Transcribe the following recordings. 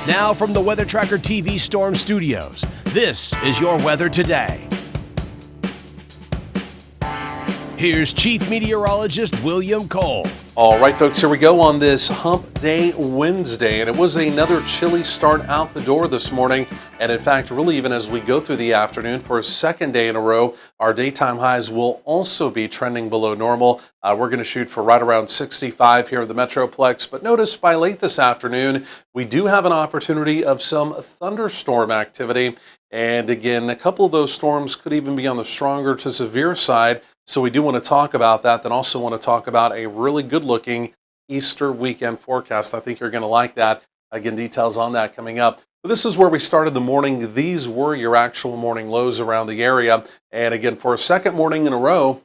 Now from the Weather Tracker TV Storm Studios, this is your weather today. Here's Chief Meteorologist William Cole. All right, folks, here we go on this Hump Day Wednesday, and it was another chilly start out the door this morning, and in fact, really even as we go through the afternoon for a second day in a row, our daytime highs will also be trending below normal. We're going to shoot for right around 65 here in the Metroplex, but notice by late this afternoon, we do have an opportunity of some thunderstorm activity, and again, a couple of those storms could even be on the stronger to severe side. So we do want to talk about that, then also want to talk about a really good-looking Easter weekend forecast. I think you're going to like that. Again, details on that coming up. But this is where we started the morning. These were your actual morning lows around the area. And again, for a second morning in a row,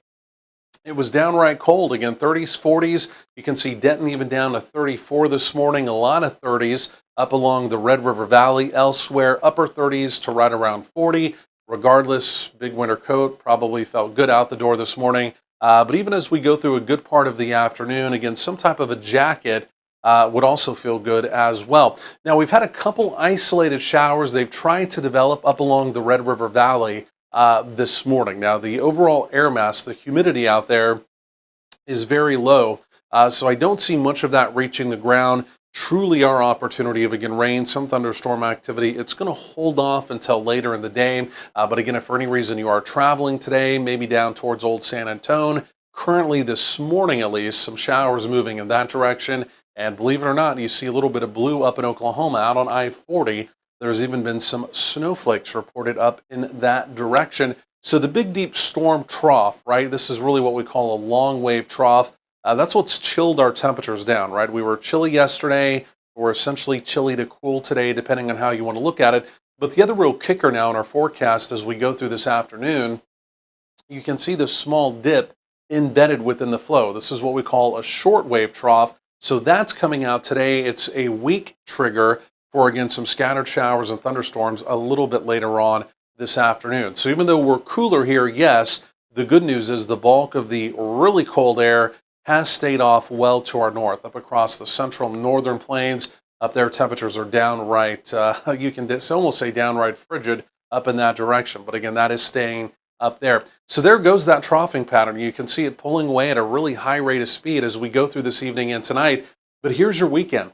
it was downright cold. Again, 30s, 40s. You can see Denton even down to 34 this morning. A lot of 30s up along the Red River Valley. Elsewhere, upper 30s to right around 40. Regardless, big winter coat probably felt good out the door this morning. But even as we go through a good part of the afternoon, again, some type of a jacket would also feel good as well. Now, we've had a couple isolated showers. They've tried to develop up along the Red River Valley this morning. Now, the overall air mass, the humidity out there is very low. So I don't see much of that reaching the ground. Truly our opportunity of, again, rain, some thunderstorm activity. It's going to hold off until later in the day. But again, if for any reason you are traveling today, maybe down towards Old San Antone, currently this morning at least, some showers moving in that direction. And believe it or not, you see a little bit of blue up in Oklahoma out on I-40. There's even been some snowflakes reported up in that direction. So the big deep storm trough, right? This is really what we call a long wave trough. That's what's chilled our temperatures down, right? We were chilly yesterday. We're essentially chilly to cool today, depending on how you want to look at it. But the other real kicker now in our forecast as we go through this afternoon, you can see the small dip embedded within the flow. This is what we call a short wave trough. So that's coming out today. It's a weak trigger for, again, some scattered showers and thunderstorms a little bit later on this afternoon. So even though we're cooler here, yes, the good news is the bulk of the really cold air has stayed off well to our north, up across the central and northern plains. Up there, temperatures are downright, you can almost say downright frigid up in that direction. But again, that is staying up there. So there goes that troughing pattern. You can see it pulling away at a really high rate of speed as we go through this evening and tonight. But here's your weekend.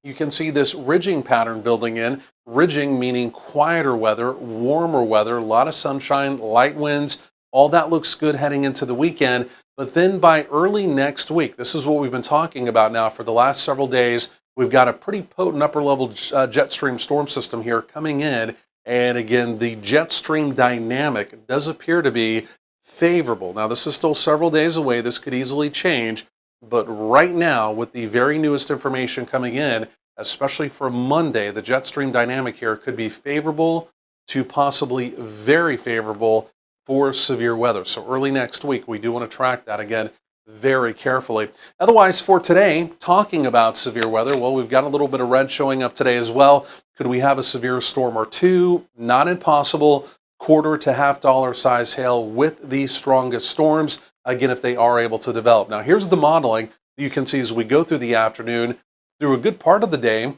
You can see this ridging pattern building in. Ridging meaning quieter weather, warmer weather, a lot of sunshine, light winds. All that looks good heading into the weekend. But then by early next week, this is what we've been talking about now for the last several days. We've got a pretty potent upper level jet stream storm system here coming in. And again, the jet stream dynamic does appear to be favorable. Now, this is still several days away. This could easily change. But right now, with the very newest information coming in, especially for Monday, the jet stream dynamic here could be favorable to possibly very favorable for severe weather. So early next week, we do want to track that again very carefully. Otherwise, for today, talking about severe weather, well, we've got a little bit of red showing up today as well. Could we have a severe storm or two? Not impossible. Quarter to $50 size hail with the strongest storms, again, if they are able to develop. Now, here's the modeling you can see as we go through the afternoon. Through a good part of the day,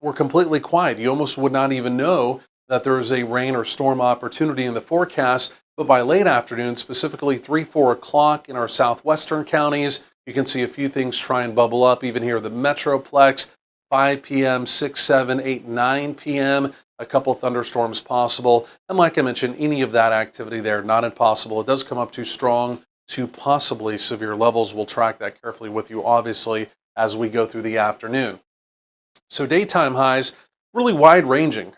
we're completely quiet. You almost would not even know that there is a rain or storm opportunity in the forecast, but by late afternoon, specifically 3, 4 o'clock in our southwestern counties, you can see a few things try and bubble up, even here the Metroplex, 5 p.m., 6, 7, 8, 9 p.m., a couple thunderstorms possible. And like I mentioned, any of that activity there, not impossible. It does come up too strong to possibly severe levels. We'll track that carefully with you, obviously, as we go through the afternoon. So daytime highs, really wide-ranging,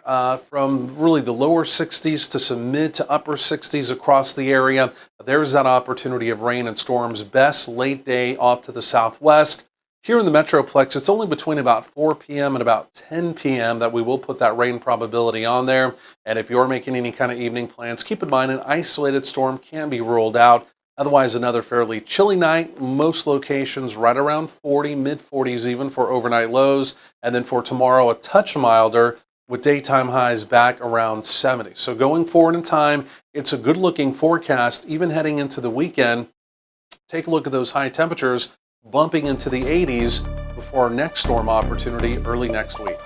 from really the lower 60s to some mid to upper 60s across the area. There's that opportunity of rain and storms, best late day off to the southwest. Here in the Metroplex, it's only between about 4 p.m. and about 10 p.m. that we will put that rain probability on there. And if you're making any kind of evening plans, keep in mind an isolated storm can be ruled out. Otherwise, another fairly chilly night. Most locations right around 40, mid-40s even for overnight lows. And then for tomorrow, a touch milder with daytime highs back around 70. So going forward in time, it's a good-looking forecast, even heading into the weekend. Take a look at those high temperatures bumping into the 80s before our next storm opportunity early next week.